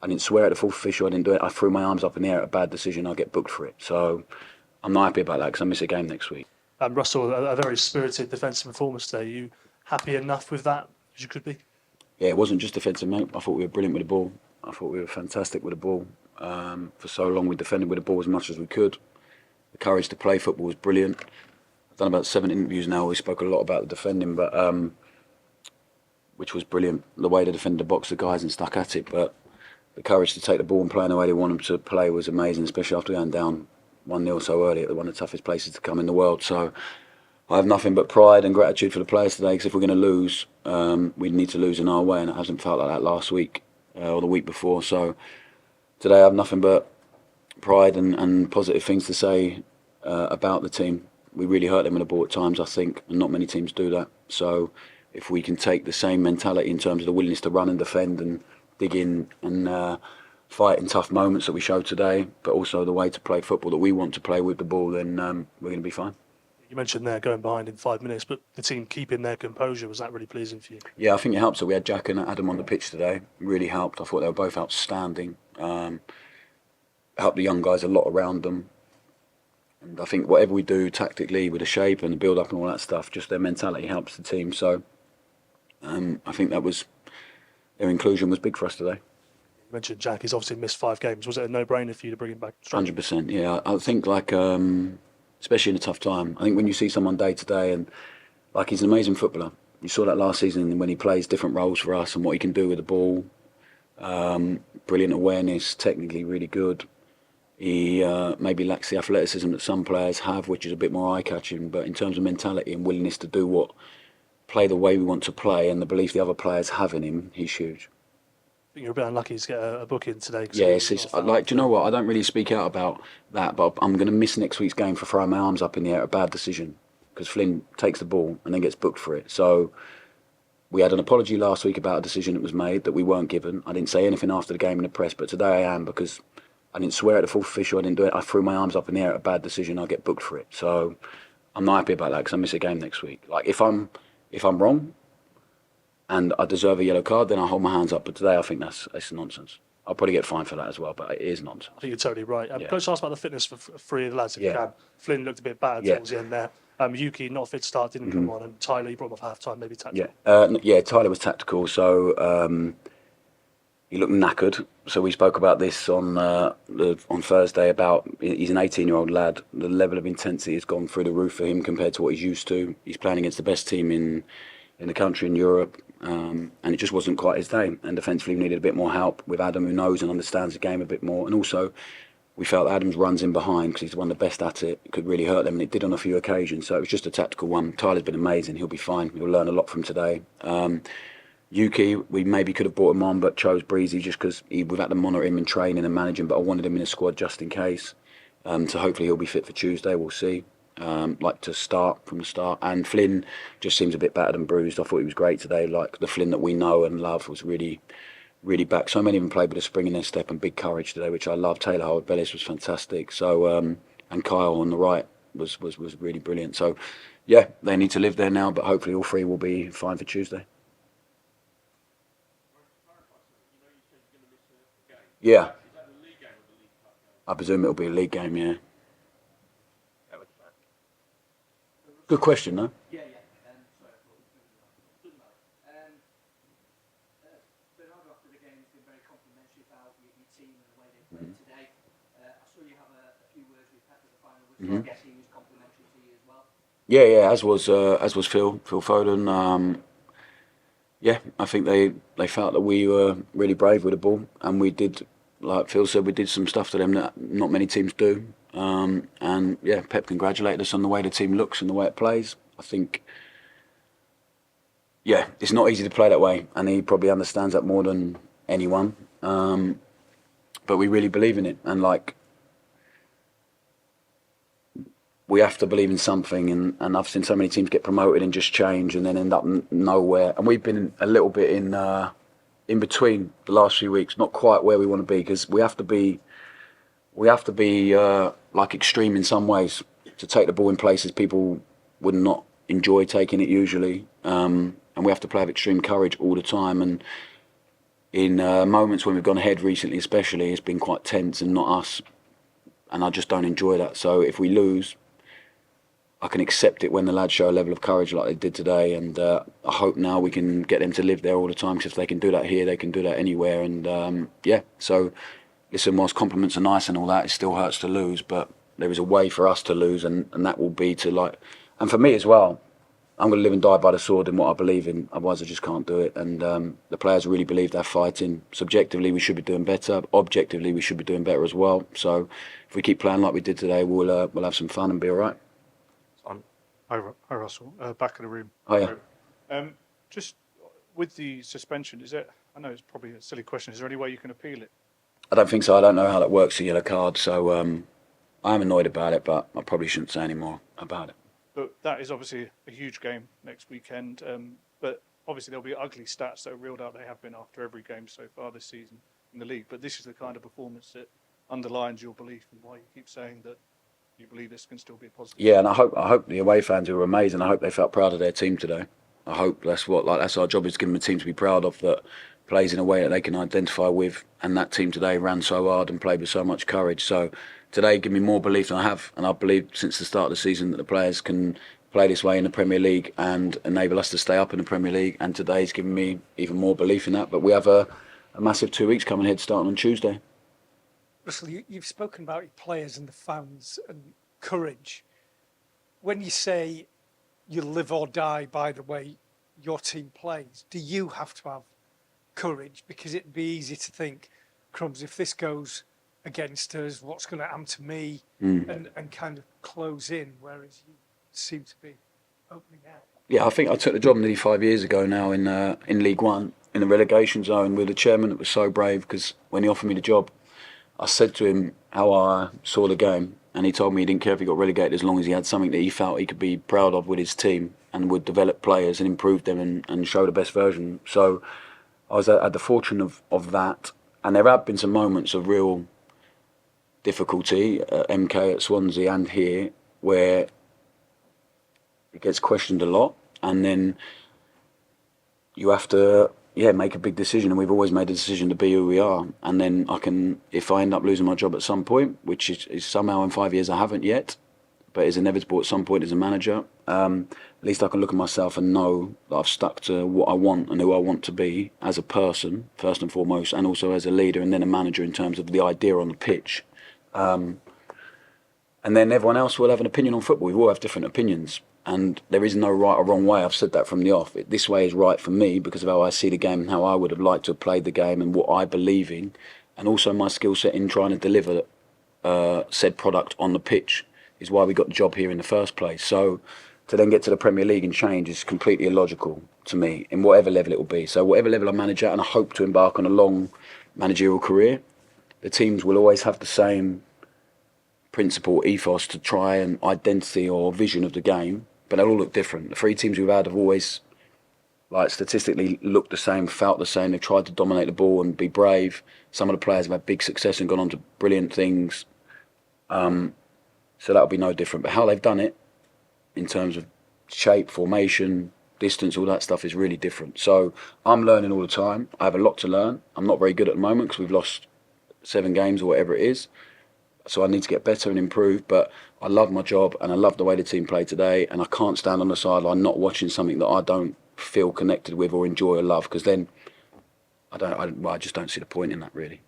I didn't swear at the fourth official, I didn't do it. I threw my arms up in the air at a bad decision, I'll get booked for it. So I'm not happy about that because I miss a game next week. Russell, a very spirited defensive performance today. Are you happy enough with that as you could be? Yeah, it wasn't just defensive, mate. I thought we were brilliant with the ball. I thought we were fantastic with the ball. For so long we defended with the ball as much as we could. The courage to play football was brilliant. I've done about 7 interviews now. We spoke a lot about the defending, but which was brilliant. The way they defended the box, the guys, and stuck at it. But the courage to take the ball and play in the way they want them to play was amazing, especially after going down 1-0 so early at one of the toughest places to come in the world. So I have nothing but pride and gratitude for the players today, because if we're going to lose, we need to lose in our way, and it hasn't felt like that last week or the week before. So today I have nothing but pride and positive things to say about the team. We really hurt them with the ball at times, I think, and not many teams do that. So if we can take the same mentality in terms of the willingness to run and defend and dig in and fight in tough moments that we showed today, but also the way to play football that we want to play with the ball, then we're going to be fine. You mentioned there going behind in 5 minutes, but the team keeping their composure, was that really pleasing for you? Yeah, I think it helped that we had Jack and Adam on the pitch today. It really helped. I thought they were both outstanding. Helped the young guys a lot around them. And I think whatever we do tactically with the shape and the build-up and all that stuff, just their mentality helps the team. So I think their inclusion was big for us today. You mentioned Jack, he's obviously missed 5 games. Was it a no-brainer for you to bring him back? 100%, yeah. I think especially in a tough time, I think when you see someone day to day, and he's an amazing footballer. You saw that last season when he plays different roles for us and what he can do with the ball. Brilliant awareness, technically really good. He maybe lacks the athleticism that some players have, which is a bit more eye-catching, but in terms of mentality and willingness to play the way we want to play, and the belief the other players have in him, he's huge. I think you're a bit unlucky to get a booking today. Yeah, do you know what? I don't really speak out about that, but I'm going to miss next week's game for throwing my arms up in the air at a bad decision, because Flynn takes the ball and then gets booked for it. So we had an apology last week about a decision that was made that we weren't given. I didn't say anything after the game in the press, but today I am, because I didn't swear at the fourth official, I didn't do it. I threw my arms up in the air at a bad decision, I'll get booked for it. So I'm not happy about that, because I miss a game next week. If I'm wrong and I deserve a yellow card, then I'll hold my hands up. But today I think that's nonsense. I'll probably get fined for that as well, but it is nonsense. I think you're totally right. Yeah. Coach asked about the fitness for 3 of the lads, if you can. Flynn looked a bit bad towards the end there. Yuki, not fit to start, didn't come on. And Tyler, you brought him off half-time, maybe tactical. Yeah, Tyler was tactical, so he looked knackered. So we spoke about this on Thursday about he's an 18-year-old lad. The level of intensity has gone through the roof for him compared to what he's used to. He's playing against the best team in the country, in Europe, and it just wasn't quite his day. And defensively, we needed a bit more help with Adam, who knows and understands the game a bit more. And also, we felt Adam's runs in behind, because he's one of the best at it, could really hurt them, and it did on a few occasions. So it was just a tactical one. Tyler's been amazing. He'll be fine. He'll learn a lot from today. Yuki, we maybe could have brought him on, but chose Breezy just because we've had to monitor him and train him and manage him. But I wanted him in the squad just in case. So hopefully he'll be fit for Tuesday. We'll see. To start from the start. And Flynn just seems a bit battered and bruised. I thought he was great today. The Flynn that we know and love was really, really back. So many of them played with a spring in their step and big courage today, which I love. Taylor Howard-Bellis was fantastic. So and Kyle on the right was really brilliant. So yeah, they need to live there now, but hopefully all 3 will be fine for Tuesday. Yeah. I presume it'll be a league game, yeah. Good question, though. Yeah. Doesn't matter. Bernardo after the game has been very complimentary about your team and the way they played today. I saw you have a few words with Pep at the final whistle. I guess he was complimentary to you as well. Yeah, as was Phil Foden. I think they felt that we were really brave with the ball, and we did, like Phil said, we did some stuff to them that not many teams do. Pep congratulated us on the way the team looks and the way it plays. I think, it's not easy to play that way, and he probably understands that more than anyone. But we really believe in it, and we have to believe in something. And I've seen so many teams get promoted and just change and then end up nowhere. And we've been a little bit in between the last few weeks, not quite where we want to be, because we have to be extreme in some ways to take the ball in places people would not enjoy taking it usually, and we have to play with extreme courage all the time. And in moments when we've gone ahead recently, especially, it's been quite tense and not us, and I just don't enjoy that. So if we lose, I can accept it when the lads show a level of courage like they did today, and I hope now we can get them to live there all the time, because if they can do that here, they can do that anywhere. And so listen, whilst compliments are nice and all that, it still hurts to lose, but there is a way for us to lose, and that will be to and for me as well, I'm going to live and die by the sword in what I believe in, otherwise I just can't do it. And the players really believe they're fighting. Subjectively, we should be doing better. Objectively, we should be doing better as well. So if we keep playing like we did today, we'll have some fun and be all right. Hi Russell, back of the room. Oh yeah. Just with the suspension, I know it's probably a silly question, is there any way you can appeal it? I don't think so. I don't know how that works, the yellow card, so I am annoyed about it, but I probably shouldn't say any more about it. But that is obviously a huge game next weekend. But obviously there'll be ugly stats that are reeled out. They have been after every game so far this season in the league. But this is the kind of performance that underlines your belief and why you keep saying that you believe this can still be a positive. Yeah, and I hope the away fans who were amazing, I hope they felt proud of their team today. I hope that's our job, is to give them a team to be proud of, that plays in a way that they can identify with. And that team today ran so hard and played with so much courage. So today give me more belief than I have, and I believe since the start of the season that the players can play this way in the Premier League and enable us to stay up in the Premier League, and today's given me even more belief in that. But we have a massive 2 weeks coming ahead, starting on Tuesday. Russell, you've spoken about your players and the fans and courage. When you say you live or die by the way your team plays, do you have to have courage? Because it'd be easy to think, crumbs, if this goes against us, what's going to happen to me, and kind of close in, whereas you seem to be opening out. Yeah, I think I took the job nearly 5 years ago now in League One, in the relegation zone, with a chairman that was so brave, because when he offered me the job, I said to him how I saw the game, and he told me he didn't care if he got relegated as long as he had something that he felt he could be proud of with his team and would develop players and improve them and show the best version. So I had the fortune of that, and there have been some moments of real difficulty at MK, at Swansea and here, where it gets questioned a lot, and then you have to make a big decision, and we've always made the decision to be who we are. And then if I end up losing my job at some point, which is somehow in 5 years I haven't yet, but is inevitable at some point as a manager, at least I can look at myself and know that I've stuck to what I want and who I want to be as a person, first and foremost, and also as a leader and then a manager in terms of the idea on the pitch. And then everyone else will have an opinion on football. We all have different opinions, and there is no right or wrong way. I've said that from the off. This way is right for me because of how I see the game and how I would have liked to have played the game and what I believe in, and also my skill set in trying to deliver said product on the pitch is why we got the job here in the first place. So to then get to the Premier League and change is completely illogical to me, in whatever level it will be. So whatever level I manage at, and I hope to embark on a long managerial career, the teams will always have the same principle, ethos to try and identity or vision of the game, but they'll all look different. The three teams we've had have always, statistically, looked the same, felt the same. They've tried to dominate the ball and be brave. Some of the players have had big success and gone on to brilliant things. So that'll be no different. But how they've done it, in terms of shape, formation, distance, all that stuff is really different. So I'm learning all the time. I have a lot to learn. I'm not very good at the moment because we've lost 7 games or whatever it is. So I need to get better and improve, but I love my job and I love the way the team played today, and I can't stand on the sideline not watching something that I don't feel connected with or enjoy or love, because then I just don't see the point in that, really.